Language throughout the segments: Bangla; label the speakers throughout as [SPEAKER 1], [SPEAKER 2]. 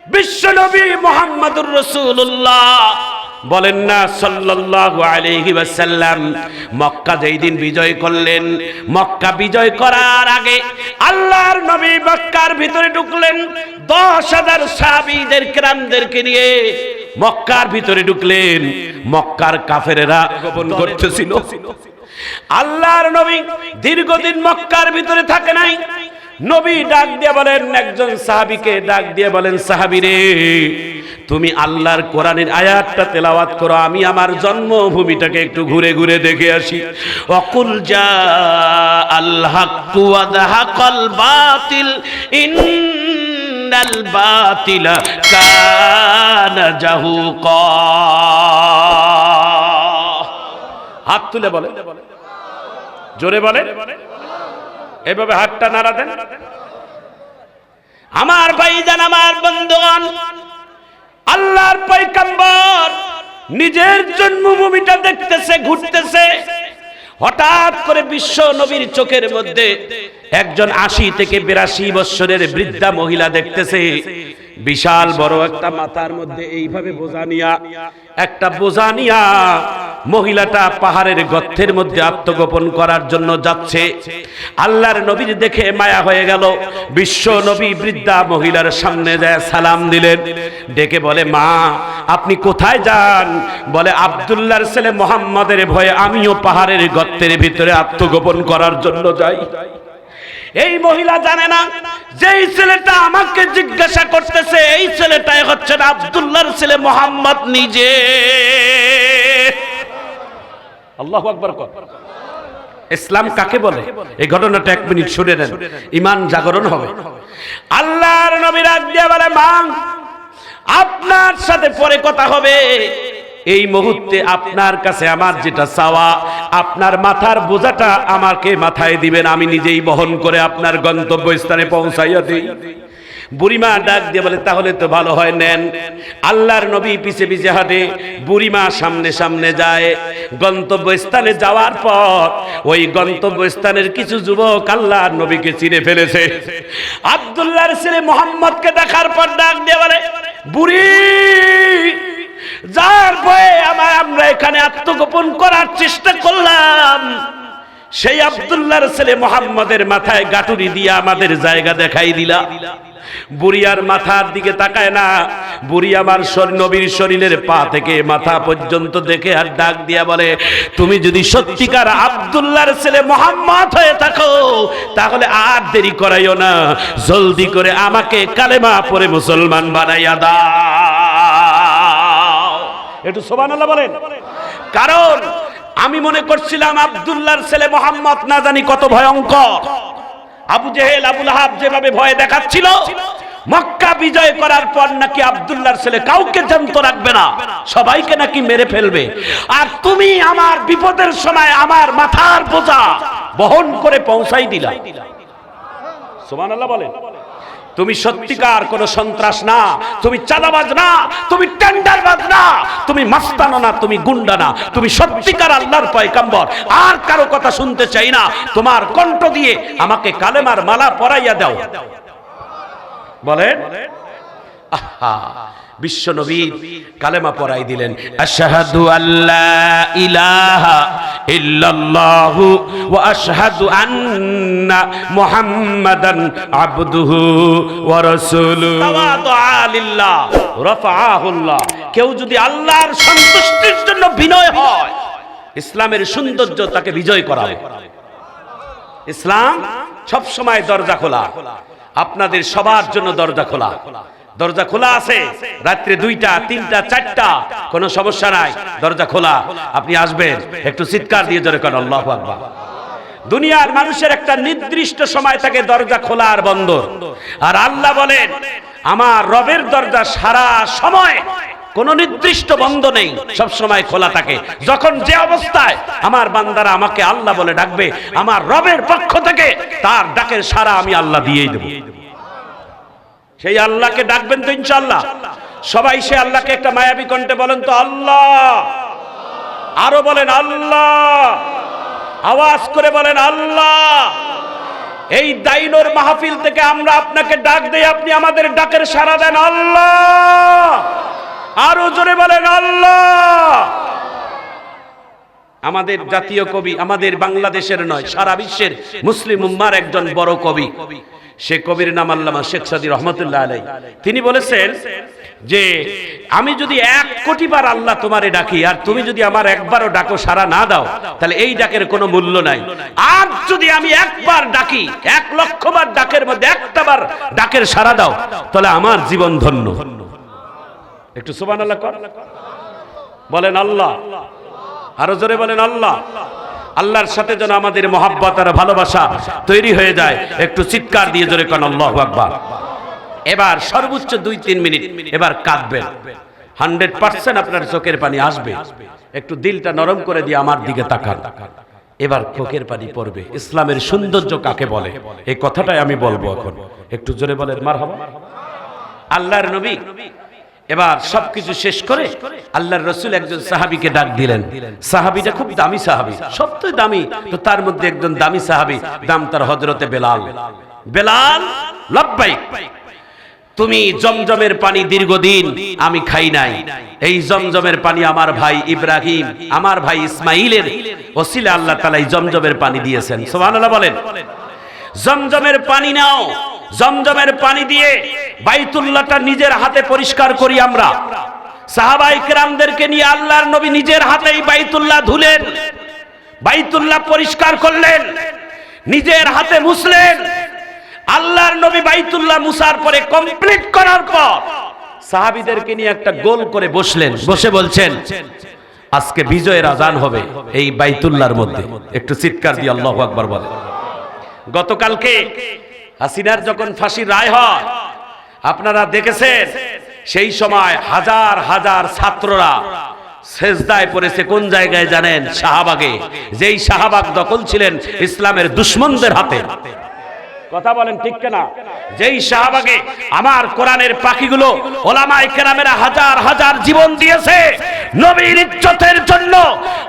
[SPEAKER 1] বিশ্বনবী মুহাম্মদুর রাসূলুল্লাহ বলেন না সাল্লাল্লাহু আলাইহি ওয়াসাল্লাম, মক্কা যেই দিন বিজয় করলেন, মক্কা বিজয় করার আগে আল্লাহর নবী মক্কার ভিতরে ঢুকলেন 10,000 সাহাবীদের কিরামদেরকে নিয়ে মক্কার ভিতরে ঢুকলেন। মক্কার কাফেরেরা গোপন করতেছিল। আল্লাহর নবী দীর্ঘদিন মক্কার ভিতরে থাকে নাই। নবী ডাক দিয়ে বলেন, একজন সাহাবীকে ডাক দিয়ে বলেন, সাহাবী রে, তুমি আল্লাহর কোরআনের আয়াতটা তেলাওয়াত করো, আমি আমার জন্মভূমিটাকে একটু ঘুরে ঘুরে দেখে আসি। ওয়াকুল জা আল হাক্কু ওয়া যাহাকাল বাতিল ইন্নাল বাতিলা কানা জাহুকা। হাত তুলে বলে, জোরে বলে, এভাবে হাতটা নাড়া দেন। আমার ভাইজান, আমার বন্ধুগণ, আল্লাহর পয়গম্বর নিজের জন্মভূমিটা দেখতেছে, ঘুরতেছে। হঠাৎ করে বিশ্ব নবীর চোখের মধ্যে একজন 80 থেকে 82 বছরের বৃদ্ধা মহিলা দেখতেছে। বিশাল বড় একটা মাথার মধ্যে এইভাবে বোঝা নিয়া, একটা বোঝা নিয়া মহিলাটা পাহাড়ের গর্তের মধ্যে আত্মগোপন করার জন্য যাচ্ছে। আল্লাহর নবীর দেখে মায়া হয়ে গেল। বিশ্ব নবী বৃদ্ধা মহিলার সামনে যায় সালাম দিলেন। ডেকে বলে, মা আপনি কোথায় যান? বলে, আব্দুল্লাহর ছেলে মুহাম্মাদের ভয়ে আমিও পাহাড়ের গর্তের ভিতরে আত্মগোপন করার জন্য যাই। এই মহিলা জানে না যেই ছেলেটা আমাকে জিজ্ঞাসা করতেছে এই ছেলেটাই হচ্ছে আব্দুল্লাহর ছেলে মুহাম্মদ নিজে। আল্লাহু আকবার। ইসলাম কাকে বলে? এই ঘটনাটা 1 মিনিট শুনে নেন, ঈমান জাগরণ হবে। আল্লাহর নবী ডাক দিয়ে বলে, মা আপনার সাথে পরে কথা হবে, এই মুহূর্তে আপনার কাছে আমার যেটা চাওয়া, আপনার মাথার বোঝাটা আমাকে মাথায় দিবেন, আমি নিজেই বহন করে আপনার গন্তব্যস্থানে পৌঁছাইয়া দিই। বুড়িমা ডাক দিয়ে বলে, তাহলে তো ভালো হয়, নেন। আল্লাহর নবী পিছে পিছে হাঁটে, বুড়িমা সামনে সামনে যায়। গন্তব্যস্থানে যাওয়ার পর ওই গন্তব্যস্থানের কিছু যুবক আল্লাহর নবীকে চিনে ফেলেছে। আব্দুল্লাহর ছেলে মুহাম্মদকে দেখার পর ডাক দিয়ে বলে, বুড়ি, যার ভয়ে আমরা এখানে আত্মগোপন করার চেষ্টা করলাম, সেই আব্দুল্লাহর ছেলে মুহাম্মদের মাথায় গাটুরি দিয়ে আমাদের জায়গা দেখাই দিলা। বুড়ি আর মাথার দিকে তাকায় না। বুড়ি আমার নবীর শরীরের পা থেকে মাথা পর্যন্ত দেখে আর ডাক দিয়া বলে, তুমি যদি সত্যিকার আব্দুল্লাহর ছেলে মুহাম্মদ হয়ে থাকো তাহলে আর দেরি করাইও না, জলদি করে আমাকে কালেমা পড়ে মুসলমান বানাইয়া দাও। একটু সুবহানাল্লাহ বলেন। কারণ আমি মনে করছিলাম আব্দুল্লাহর ছেলে মুহাম্মদ না জানি কত ভয়ঙ্কর। আবু জেহেল, আবু লাহাব যেভাবে ভয় দেখাচ্ছিল, মক্কা বিজয় করার পর নাকি আব্দুল্লাহর ছেলে কাউকে জ্যান্ত রাখবে না, সবাইকে নাকি মেরে ফেলবে। আর তুমি আমার বিপদের সময় আমার মাথার বোঝা বহন করে পৌঁছাই দিলা। সুবহানাল্লাহ বলেন। তুমি সত্যিকার কোন সন্ত্রাস না, তুমি চাঁদাবাজ না, তুমি টেন্ডারবাজ না, তুমি মাস্তানা না, তুমি গুন্ডা না, তুমি সত্যিকার আল্লাহর পয়গম্বর। আর কারো কথা শুনতে চাই না, তোমার কণ্ঠ দিয়ে আমাকে কালেমার মালা পরাইয়া দাও। বলেন, আহা, বিশ্ব নবী কালেমা পরাই দিলেন। আশহাদু আল্লা ইলাহা ইল্লাল্লাহু ওয়া আশহাদু আন্না মুহাম্মাদান আবদুহু ওয়া রাসূলুহু। তাওয়াদুআ লিল্লাহ রাফাআহুল্লাহ। কেউ যদি আল্লাহর সন্তুষ্টির জন্য বিনয় হয়, ইসলামের সৌন্দর্য তাকে বিজয় করাবে। ইসলাম সব সময় দরজা খোলা, আপনাদের সবার জন্য দরজা খোলা। দরজা খোলা আছে, রাত্রে 2টা, 3টা, 4টা, কোনো সমস্যা নাই, দরজা খোলা। আপনি আসবেন, একটু চিৎকার দিয়ে জোরে করেন আল্লাহু আকবার। দুনিয়ার মানুষের একটা নির্দিষ্ট সময় থাকে দরজা খোলা আর বন্ধ, আর আল্লাহ বলেন আমার রবের দরজা সারা সময়, কোনো নির্দিষ্ট বন্ধ নেই, সব সময় খোলা থাকে। যখন যে অবস্থায় আমার বান্দারা আমাকে আল্লাহ বলে ডাকবে, আমার রবের পক্ষ থেকে তার ডাকের সাড়া আমি আল্লাহ দিয়েই দেব। সেই আল্লাহকে ডাকবেন তো ইনশাআল্লাহ। সবাই সে আল্লাহকে একটা মায়াবী কণ্ঠে বলেন তো, আল্লাহ। আরো বলেন আল্লাহ, আওয়াজ করে বলেন আল্লাহ। এই দাইনোর মাহফিল থেকে আমরা আপনাকে ডাক দেই, আপনি আমাদের ডাকের সাড়া দেন। আল্লাহ, আরো জোরে বলেন আল্লাহ। আমাদের জাতীয় কবি, আমাদের বাংলাদেশের নয়, সারা বিশ্বের মুসলিম উম্মার একজন বড় কবি, সে কবির নাম আল্লামা শেখ সাদী রহমতুল্লাহ আলাইহি। তিনি বলেছেন যে আমি যদি 1 কোটি বার আল্লাহ তোমারে ডাকি, আর তুমি যদি আমার একবারও ডাকো সাড়া না দাও, তাহলে এই ডাকের কোনো মূল্য নাই। আর যদি আমি একবার ডাকি, 1 লক্ষ বার ডাকের মধ্যে একটা বার ডাকের সাড়া দাও, তাহলে আমার জীবন ধন্য। একটু সুবহানাল্লাহ বলেন আল্লাহ, আরো জোরে বলেন আল্লাহ। আল্লাহর সাথে যেন আমাদের মহাব্বত আর ভালোবাসা তৈরি হয়ে যায়। একটু চিৎকার দিয়ে জোরে কোন আল্লাহু আকবার। এবার সর্বোচ্চ 2-3 মিনিট এবার কাঁদবেন, 100% আপনার চোখের পানি আসবে। একটু দিলটা নরম করে দিয়ে আমার দিকে তাকান। এবার চোখের পানি পড়বে। ইসলামের সৌন্দর্য কাকে বলে, এই কথাটাই আমি বলবো এখন। একটু জোরে বলেন মারহাবা। আল্লাহর নবী এবার সবকিছু শেষ করে আল্লাহর রাসূল একজন সাহাবীকে ডাক দিলেন। সাহাবীটা খুব দামি সাহাবী, সবচেয়ে দামি, তো তার মধ্যে একজন দামি সাহাবী, নাম তার হযরতে বেলাল। বেলাল, লাব্বাইক। তুমি জমজমের পানি দীর্ঘদিন আমি খাই নাই, এই জমজমের পানি আমার ভাই ইব্রাহিম, আমার ভাই ইসমাইলের ওসিলা আল্লাহ তাআলা এই জমজমের পানি দিয়েছেন। সুবহানাল্লাহ বলেন। জমজমের পানি নাও, জমজমের পানি দিয়ে বাইতুল্লাহটা নিজের হাতে পরিষ্কার করি আমরা। সাহাবায়ে কেরামদেরকে নিয়ে আল্লাহর নবী নিজের হাতেই বাইতুল্লাহ ধুলেন, বাইতুল্লাহ পরিষ্কার করলেন, নিজের হাতে মুছলেন। আল্লাহর নবী বাইতুল্লাহ মুছার পরে, কমপ্লিট করার পর সাহাবীদেরকে নিয়ে একটা গোল করে বসলেন, বসে বলছেন আজকে বিজয়ের আজান হবে এই বাইতুল্লাহর মধ্যে। একটু চিৎকার দিয়ে আল্লাহু আকবার বলেন। গতকালকে হাসিনার যখন ফাঁসির রায় হয়, আপনারা দেখেছেন, সেই সময় হাজার হাজার ছাত্ররা সেজদায় পড়েছে। কোন জায়গায় জানেন? শাহবাগে। যেই শাহবাগ দখল ছিলেন ইসলামের দুশমনদের হাতে। কথা বলেন ঠিক কিনা? যেই শাহবাগে আমার কোরআনের পাখিগুলো ওলামায়ে কেরামেরা হাজার হাজার জীবন দিয়েছে, নবীর ইজ্জতের জন্য,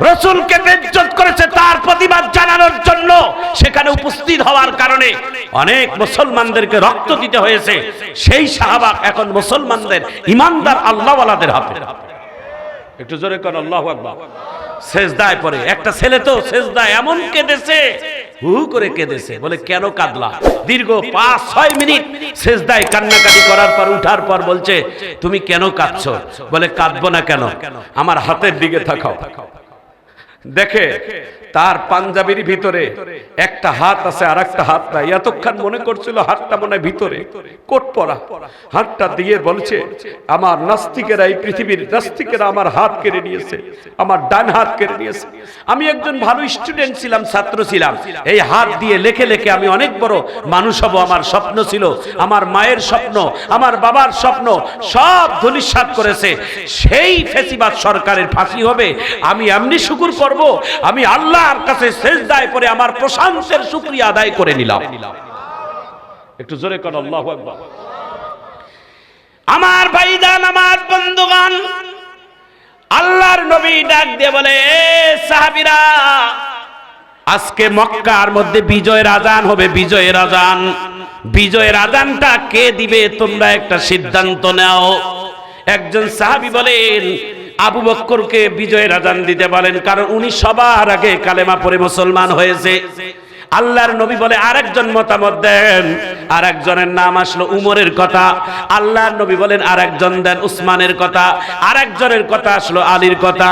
[SPEAKER 1] রাসূলকে বেইজ্জত করেছে তার প্রতিবাদ জানানোর জন্য, সেখানে উপস্থিত হওয়ার কারণে অনেক মুসলমানদেরকে রক্ত দিতে হয়েছে। সেই শাহবাগ এখন মুসলমানদের ঈমানদার আল্লাহওয়ালাদের হাতে। একটু জোরে কোন আল্লাহু আকবার। সেজদায় পড়ে একটা ছেলে তো সেজদায় এমন কেঁদেছে, হু করে কেঁদেছে। বলে কেন কাঁদলা? দীর্ঘ 5-6 মিনিট সেজদায় কান্নাকাটি করার পর উঠার পর বলছে তুমি কেন কাঁদছো? বলে কাঁদবো না কেন, আমার হাতের দিকে তাকাও। দেখে তার পাঞ্জাবির ভিতরে একটা হাত আছে আর একটা হাত নাই। এতক্ষণ মনে করছিল হাতটা মনে ভিতরে, কোট পরা। হাতটা দিয়ে বলছে আমার নাস্তিকেরা, এই পৃথিবীর নাস্তিকেরা আমার হাত কেড়ে নিয়েছে, আমার ডান হাত কেড়ে নিয়েছে। আমি একজন ভালো স্টুডেন্ট ছিলাম, ছাত্র ছিলাম, এই হাত দিয়ে লেখে লেখে আমি অনেক বড় মানুষ হব, আমার স্বপ্ন ছিল, আমার মায়ের স্বপ্ন, আমার বাবার স্বপ্ন, সব ধূলিসাৎ করেছে। সেই ফেসিবাদ সরকারের ফাঁসি হবে, আমি এমনি শুকর করব, আমি আল্লাহর কাছে সেজদায় পড়ে আমার প্রশংসার শুকরিয়া আদায় করে নিলাম। একটু জোরে কোন আল্লাহু আকবার। আমার ভাইজান, আমার বন্ধুগণ, আল্লাহর নবী ডাক দিয়ে বলে সাহাবীরা, আজকে মক্কার মধ্যে বিজয়ের আজান হবে, বিজয়ের আজান। বিজয়ের আজানটা কে দিবে তোমরা একটা সিদ্ধান্ত নাও। একজন সাহাবী বলেন আবু বকরকে বিজয়ের আজান দিতে বলেন, কারণ উনি সবার আগে কালেমা পড়ে মুসলমান হয়েছে। আল্লাহর নবী বলে আরেকজন মতামত দেন। আরেকজনের নাম আসলো উমরের কথা। আল্লাহর নবী বলেন আরেকজন দেন উসমানের কথা। আরেকজনের কথা আসলো আলীর কথা।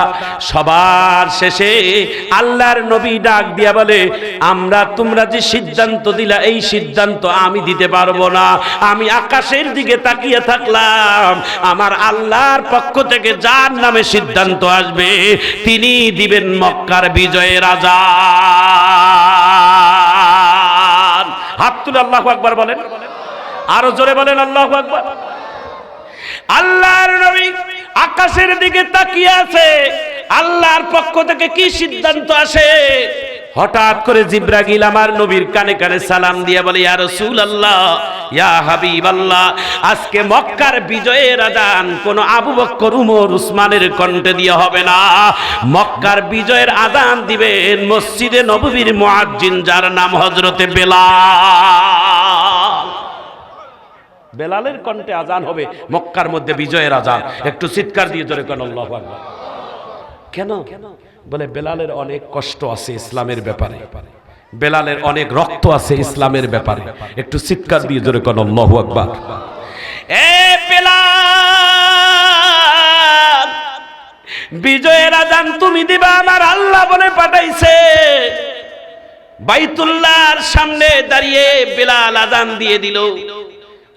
[SPEAKER 1] সবার শেষে আল্লাহর নবী ডাক দিয়া বলে তোমরা যে সিদ্ধান্ত দিলা, এই সিদ্ধান্ত আমি দিতে পারবো না। আমি আকাশের দিকে তাকিয়ে থাকলাম, আমার আল্লাহর পক্ষ থেকে যার নামে সিদ্ধান্ত আসবে তিনি দিবেন মক্কার বিজয়ের আজান। হাত তুলে আল্লাহু আকবার বলেন, আরো জোরে বলেন আল্লাহু আকবার। আল্লাহর নবী আকাশের দিকে তাকিয়ে আছে, আল্লাহর পক্ষ থেকে কি সিদ্ধান্ত আসে? হঠাৎ করে জিবরাইল আমার নবীর কানে কানে সালাম দিয়ে বলে ইয়া রাসূলুল্লাহ, ইয়া হাবিবাল্লাহ, আজকে মক্কার বিজয়ের আযান কোন আবু বকর উমর উসমানের কণ্ঠে দিয়ে হবে না। মক্কার বিজয়ের আযান দিবেন মসজিদে নববীর মুয়াজ্জিন, যার নাম হযরতে বেলাল। বেলালের কণ্ঠে আযান হবে মক্কার মধ্যে বিজয়ের আযান। একটু চিৎকার দিয়ে জোরে কোন আল্লাহু আকবার। কেন? বলে বেলালের অনেক কষ্ট আছে ইসলামের ব্যাপারে, বেলালের অনেক রক্ত আছে ইসলামের ব্যাপারে। একটু চিৎকার দিয়ে জোরে কোন আল্লাহু আকবার। এ বেলাল, বিজয়ের আযান তুমি দিবা, আমার আল্লাহ বলে পাঠাইছে। বাইতুল্লাহর সামনে দাঁড়িয়ে বেলাল আযান দিয়ে দিল।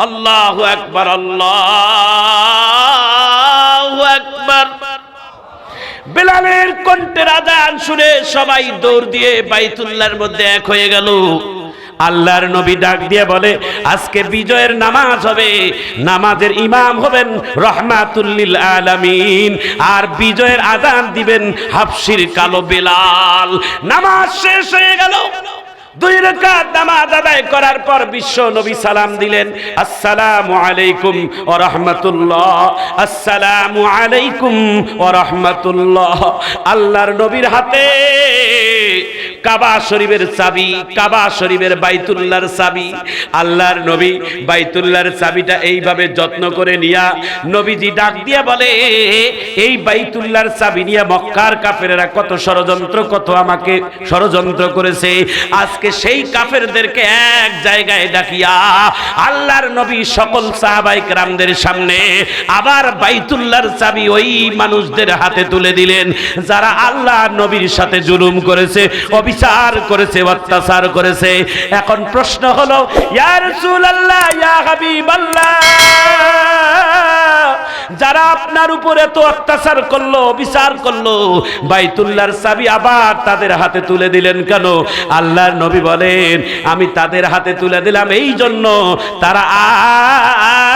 [SPEAKER 1] আল্লাহু আকবার, আল্লাহু আকবার। বেলালের কণ্ঠের আযান শুনে সবাই দৌড় দিয়ে বাইতুল্লাহর মধ্যে এক হয়ে গেল। আল্লাহর নবী ডাক দিয়ে বলে, আজকে বিজয়ের নামাজ হবে, নামাজের ইমাম হবেন রাহমাতুল লিল আলামিন, আর বিজয়ের আযান দিবেন হাবশির কালো বেলাল। নামাজ শেষ হয়ে গেল। 2 রাকাত নামাজ আদায় করার পর বিশ্ব নবী সালাম দিলেন, আসসালামু আলাইকুম ওয়া রাহমাতুল্লাহ, আসসালামু আলাইকুম ওয়া রাহমাতুল্লাহ। আল্লাহর নবীর হাতে কাবা শরীফের চাবি, কাবা শরীফের বাইতুল্লাহর চাবি। আল্লাহর নবী বাইতুল্লাহর চাবিটা এইভাবে যত্ন করে নিয়া নবীজি ডাক দিয়ে বলে, এই বাইতুল্লাহর চাবি নিয়ে মক্কার কাফেরেরা কত ষড়যন্ত্র, কত আমাকে ষড়যন্ত্র করেছে। আজকে সেই কাফেরদেরকে এক জায়গায় ডাকিয়া আল্লাহর নবী সকল সাহাবায়ে কেরামদের সামনে আবার বাইতুল্লাহর চাবি ওই মানুষদের হাতে তুলে দিলেন যারা আল্লাহ নবীর সাথে জুলুম করেছে, অবিচার করেছে, অত্যাচার করেছে। এখন প্রশ্ন হলো, ইয়া রাসূলুল্লাহ, ইয়া হাবিবাল্লাহ, যারা আপনার উপরে এত অত্যাচার করলো, বিচার করলো, বাইতুল্লাহর চাবি আবার তাদের হাতে তুলে দিলেন কেন? আল্লাহর নবী বলেন, আমি তাদের হাতে তুলে দিলাম এই জন্য তারা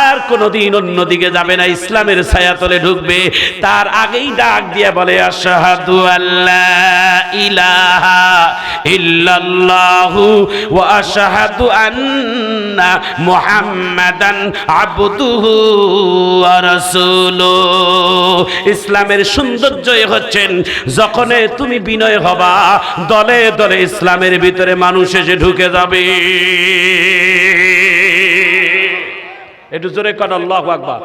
[SPEAKER 1] আর কোনোদিন অন্যদিকে যাবে না, ইসলামের ছায়াতলে ঢুকবে। তার আগেই ডাক দিয়ে বলে, আশহাদু আল্লা ইলাহা ইল্লাল্লাহু ওয়া আশহাদু আন্না মুহাম্মাদান আবদুহু ওয়া রাসূলুহু। ইসলামের সৌন্দর্যই হচ্ছেন যখন তুমি বিনয় হবা, দলে দলে ইসলামের ভিতরে মানুষ এসে ঢুকে যাবে। একটু জোরে কোন আল্লাহু আকবার।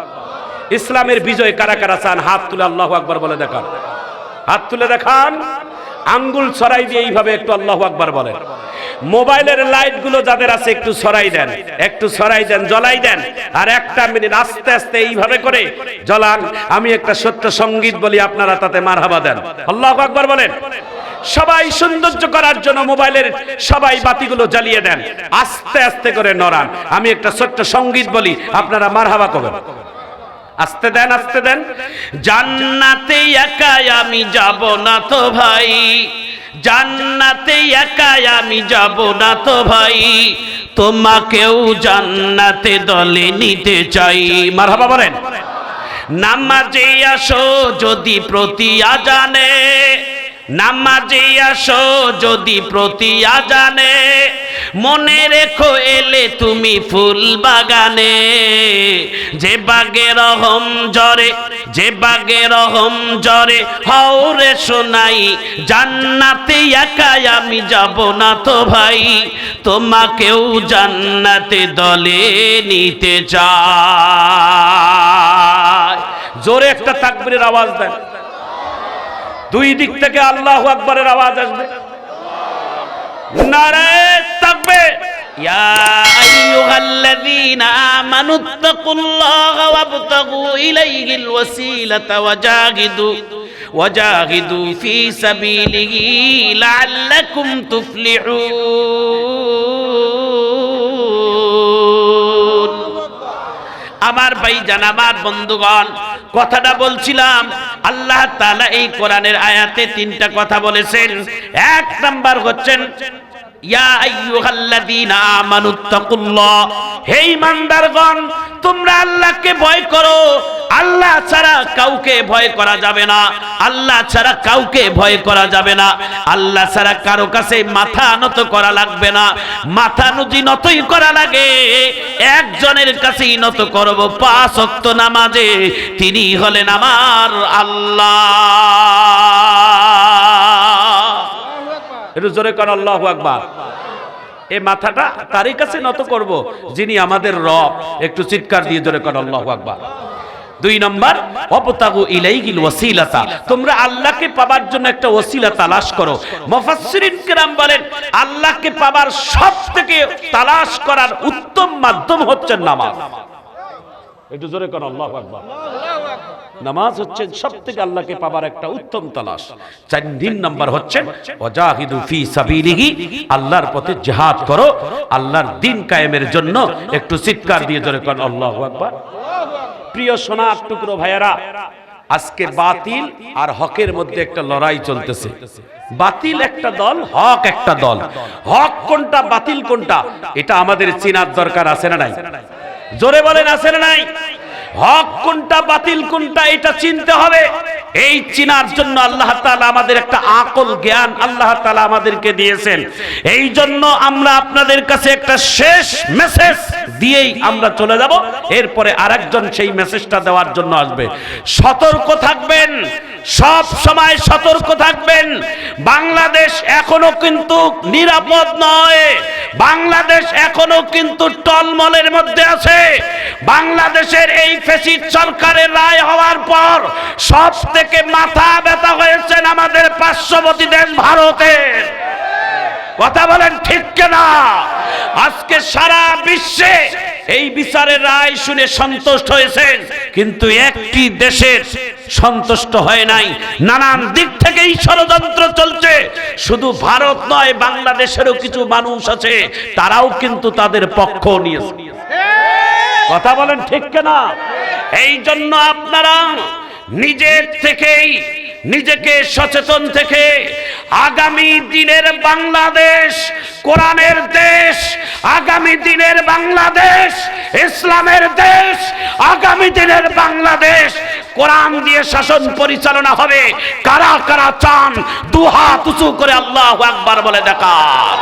[SPEAKER 1] ইসলামের বিজয় কারা কারা চান? হাত তুলে আল্লাহু আকবার বলে দেখান, হাত তুলে দেখান। আঙ্গুল ছড়াই দিয়ে এইভাবে একটু আল্লাহু আকবার বলেন। মোবাইলের লাইট গুলো যাদের আছে একটু ছড়াই দেন, একটু ছড়াই দেন, জ্বলাই দেন। আর 1 মিনিট আস্তে আস্তে এইভাবে করে জ্বলান। আমি একটা সত্য সঙ্গীত বলি, আপনারা তাতে মারহাবা দেন, আল্লাহু আকবার বলেন। সবাই সৌন্দর্য করার জন্য মোবাইলের সবাই বাতিগুলো জ্বালিয়ে দেন, আস্তে আস্তে করে নড়ান। আমি একটা ছোট্ট সঙ্গীত বলি, আপনারা মারহাবা করবেন। আস্তে দেন, আস্তে দেন। জান্নাতে একা আমি যাব না তো ভাই, জান্নাতে একা আমি যাব না তো ভাই, তোমাকেও জান্নাতে দলে নিতে চাই। মারহাবা বলেন। নামাজে আসো যদি প্রতি আজানে, নামাজে আসো যদি প্রতি আজানে, মনে রেখো এলে তুমি ফুল বাগানে, যে বাগে রহম জরে, যে বাগে রহম জরে হাওরে শোনাই, জান্নাতে একা আমি যাব না তো ভাই, তোমাকেও জান্নাতে দলে নিতে চাই। জোরে একটা তাকবীরের আওয়াজ দেন। 2 দিক থেকে আল্লাহু আকবারের আওয়াজ আসবে। নারে তাকবীর। ইয়া আইয়ুহাল্লাযীনা আমানুত্তাকুল্লাহা ওয়াবতাগু ইলাইহিল ওয়াসিলাতা ওয়াজাহিদু ফী সাবিলিহি লাআল্লাকুম তুফলিহুন। আমার ভাইজান, আমার বন্ধুগণ, কথাটা বলছিলাম, আল্লাহ তাআলা এই কোরআনের আয়াতে 3টা কথা বলেছেন। 1 নাম্বার হচ্ছেন, ইয়া আইয়ুহাল্লাযীনা আমানুত্তাকুল্লাহ, হে ঈমানদারগণ তোমরা আল্লাহকে ভয় করো, আল্লাহ ছাড়া কাউকে কাউকে ভয় করা যাবে না, আল্লাহ ছাড়া কাউকে ভয় করা যাবে না, আল্লাহ ছাড়া কারো কাছে মাথা নত করা লাগবে না। মাথা নুজি নতই করা লাগে একজনের কাছেই নত করব, 5 ওয়াক্ত নামাজে, তিনি হলেন আমার আল্লাহ। একটু জোরে কর আল্লাহু আকবার। এই মাথাটা তারই কাছে নত করব যিনি আমাদের রব। একটু চিৎকার দিয়ে জোরে কর আল্লাহু আকবার। 2 নম্বর, ওয়াবতাগু ইলাইহিল ওয়াসিলাতা, তোমরা আল্লাহকে পাবার জন্য একটা ওসিলা তালাশ করো। মুফাসসিরিন কিরাম বলেন আল্লাহকে পাবার সবথেকে তালাশ করার উত্তম মাধ্যম হচ্ছে নামাজ। একটু জোরে কর আল্লাহু আকবার। নামাজ হচ্ছে সবথেকে আল্লাহকে পাবার একটা উত্তম তালাশ। 3 নম্বর হচ্ছে ওয়াজাহিদু ফি সাবিলিহি, আল্লাহর পথে জিহাদ করো আল্লাহর দ্বীন কায়েমের জন্য। একটু চিৎকার দিয়ে জোরে কর আল্লাহু আকবার। প্রিয় সোনার টুকরো ভাইয়েরা, আজকে বাতিল আর হকের মধ্যে একটা লড়াই চলতেছে। বাতিল একটা দল, হক একটা দল। হক কোনটা, বাতিল কোনটা, এটা আমাদের চিনার দরকার আছে না নাই? জোরে বলেন আছে না নাই? হক কোনটা, বাতিল কোনটা, এটা চিনতে হবে। এই চিনার জন্য আল্লাহ তাআলা আমাদের একটা আকল জ্ঞান আল্লাহ তাআলা আমাদেরকে দিয়েছেন। এই জন্য আমরা আপনাদের কাছে একটা শেষ মেসেজ দিয়েই আমরা চলে যাব, এরপরে আরেকজন সেই মেসেজটা দেওয়ার জন্য আসবে। সতর্ক থাকবেন, সব সময় সতর্ক থাকবেন। বাংলাদেশ এখনো কিন্তু নিরাপদ নয়, বাংলাদেশ এখনো কিন্তু টলমলের মধ্যে আছে। বাংলাদেশের এই ফ্যাসিস্ট সরকারের রায় হওয়ার পর সব থেকে মাথা ব্যথা হয়েছেন আমাদের পার্শ্ববর্তী দেশ ভারতের। কথা বলেন ঠিক কিনা? আজকে সারা বিশ্বে এই বিচারের রায় শুনে সন্তুষ্ট হয়েছেন, কিন্তু একটি দেশের সন্তুষ্ট হয় নাই। নানান দিক থেকেই ষড়যন্ত্র চলছে। শুধু ভারত নয়, বাংলাদেশেরও কিছু মানুষ আছে, তারাও কিন্তু তাদের পক্ষ নিয়েছে। কথা বলেন ঠিক কিনা? এই জন্য আপনারা নিজের থেকেই নিজেকে সচেতন থেকে আগামী দিনের বাংলাদেশ কোরআনের দেশ, আগামী দিনের বাংলাদেশ ইসলামের দেশ, আগামী দিনের বাংলাদেশ কোরআন দিয়ে শাসন পরিচালনা হবে। কারা কারা চান 2 হাত উঁচু করে আল্লাহু আকবার বলে দেখান।